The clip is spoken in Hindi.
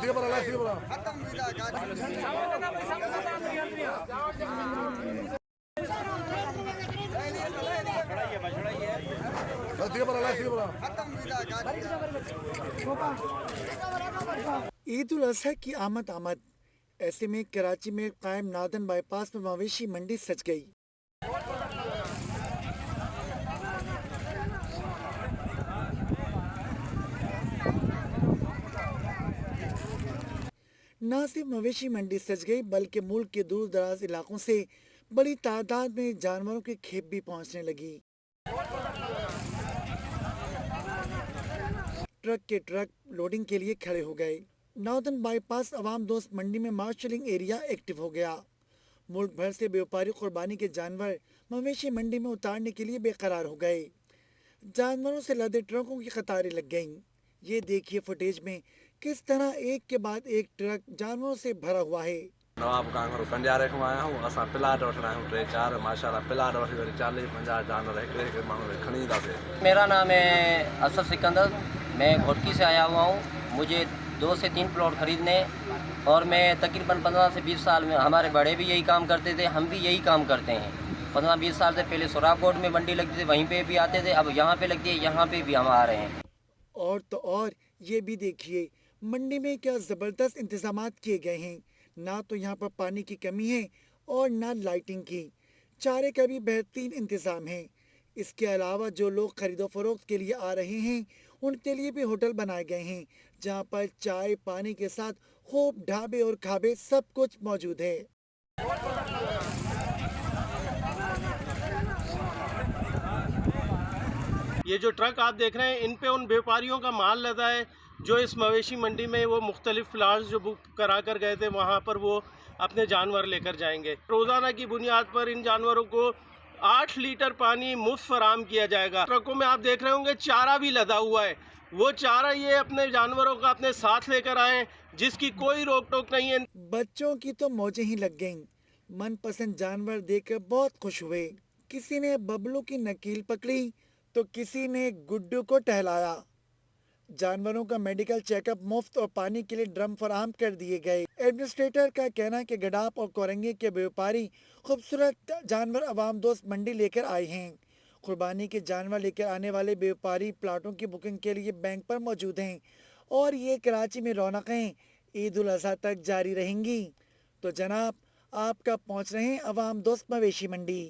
ईद उल अजहा की आमद। ऐसे में कराची में कायम नादन बाईपास में मवेशी मंडी सज गई। न सिर्फ मवेशी मंडी सज गई बल्कि मुल्क के दूर दराज इलाकों से बड़ी तादाद में जानवरों की खेप भी पहुंचने लगी। ट्रक के ट्रक लोडिंग के लिए खड़े हो गए। नॉर्दर्न बाईपास अवाम दोस्त मंडी में मार्शलिंग एरिया एक्टिव हो गया। मुल्क भर से व्यापारी कुर्बानी के जानवर मवेशी मंडी में उतारने के लिए बेकरार हो गए। जानवरों से लदे ट्रकों की कतारें लग गईं। ये देखिए फुटेज में किस तरह एक के बाद एक ट्रक जानवरों से भरा हुआ है। नवाब कांगरो कंजारे को आया हूं असा प्लाट वठना हूं 3-4 माशाल्लाह प्लाट वठी 40-50 जानवर एक माण्हू खणी था से। मेरा नाम है असद सिकंदर, मैं घोटकी से आया हुआ हूं। मुझे 2 से 3 प्लॉट खरीदने और मैं तकरीबन 15 से 20 साल में, हमारे बड़े भी यही काम करते थे, हम भी यही काम करते हैं। 15-20 साल से पहले सुराकोट में मंडी लगती थी, वहीं पे भी आते थे, अब यहाँ पे लगती है, यहाँ पे भी हम आ रहे हैं। और तो और ये भी देखिए मंडी में क्या जबरदस्त इंतजामात किए गए हैं। ना तो यहाँ पर पानी की कमी है और ना लाइटिंग की। चारे का भी बेहतरीन इंतजाम है। इसके अलावा जो लोग खरीदो फरोख्त के लिए आ रहे हैं उनके लिए भी होटल बनाए गए हैं, जहाँ पर चाय पानी के साथ खूब ढाबे और खाबे सब कुछ मौजूद है। ये जो ट्रक आप देख रहे हैं, इन पे उन व्यापारियों का माल लदा है जो इस मवेशी मंडी में वो मुख्तलिफ प्लाट्स जो बुक करा कर गए थे, वहाँ पर वो अपने जानवर लेकर जाएंगे। रोज़ाना की बुनियाद पर इन जानवरों को 8 लीटर पानी मुफ्त फराम किया जाएगा। ट्रकों में आप देख रहे होंगे चारा भी लदा हुआ है। वो चारा ये अपने जानवरों का अपने साथ लेकर आए, जिसकी कोई रोक टोक नहीं है। बच्चों की तो मौजें ही लग गईं। मनपसंद जानवर देखकर बहुत खुश हुए। किसी ने बबलू की नकील पकड़ी तो किसी ने गुड्डू को टहलाया। जानवरों का मेडिकल चेकअप मुफ्त और पानी के लिए ड्रम फराहम कर दिए गए। एडमिनिस्ट्रेटर का कहना है कि गडाप और कोरंगे के व्यापारी खूबसूरत जानवर अवाम दोस्त मंडी लेकर आए हैं। कुर्बानी के जानवर लेकर आने वाले व्यापारी प्लाटों की बुकिंग के लिए बैंक पर मौजूद हैं और ये कराची में रौनकें ईद उल अजहा तक जारी रहेंगी। तो जनाब आपका पहुंच रहे हैं अवाम दोस्त मवेशी मंडी।